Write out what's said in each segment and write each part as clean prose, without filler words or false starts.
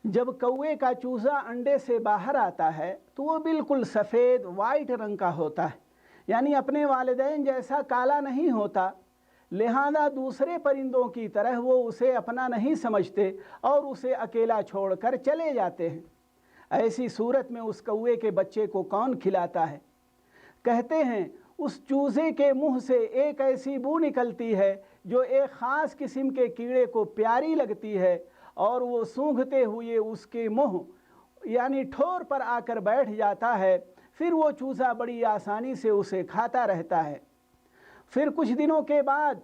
جب کوے کا چوزا انڈے سے باہر آتا ہے تو وہ بالکل سفید وائٹ رنگ کا ہوتا ہے، یعنی اپنے والدین جیسا کالا نہیں ہوتا، لہذا دوسرے پرندوں کی طرح وہ اسے اپنا نہیں سمجھتے اور اسے اکیلا چھوڑ کر چلے جاتے ہیں۔ ایسی صورت میں اس کوے کے بچے کو کون کھلاتا ہے؟ کہتے ہیں اس چوزے کے منہ سے ایک ایسی بو نکلتی ہے جو ایک خاص قسم کے کیڑے کو پیاری لگتی ہے، اور وہ سونگھتے ہوئے اس کے منہ یعنی ٹھور پر آ کر بیٹھ جاتا ہے۔ پھر وہ چوزا بڑی آسانی سے اسے کھاتا رہتا ہے۔ پھر کچھ دنوں کے بعد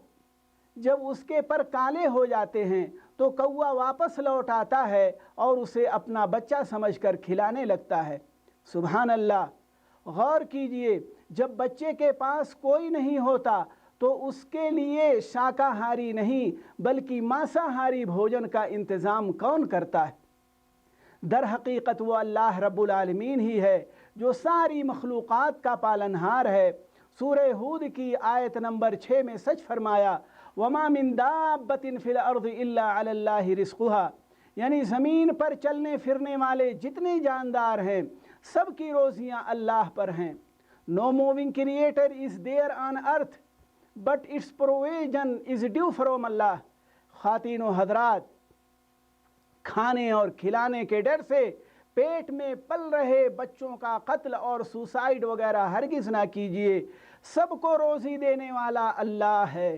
جب اس کے پر کالے ہو جاتے ہیں تو کوا واپس لوٹ آتا ہے اور اسے اپنا بچہ سمجھ کر کھلانے لگتا ہے۔ سبحان اللہ! غور کیجئے، جب بچے کے پاس کوئی نہیں ہوتا تو اس کے لیے شاکاہاری نہیں بلکہ مانساہاری بھوجن کا انتظام کون کرتا ہے؟ در حقیقت وہ اللہ رب العالمین ہی ہے جو ساری مخلوقات کا پالنہار ہے۔ سورہ ہود کی آیت نمبر 6 میں سچ فرمایا، وَمَا مِن دَابَّةٍ فِي الْأَرْضِ إِلَّا عَلَى اللَّهِ رِزْقُهَا، یعنی زمین پر چلنے پھرنے والے جتنے جاندار ہیں سب کی روزیاں اللہ پر ہیں۔ No moving creator is there on earth, but its provision is due from Allah۔ خواتین و حضرات، کھانے اور کھلانے کے ڈر سے پیٹ میں پل رہے بچوں کا قتل اور سوسائیڈ وغیرہ ہرگز نہ کیجیے۔ سب کو روزی دینے والا اللہ ہے۔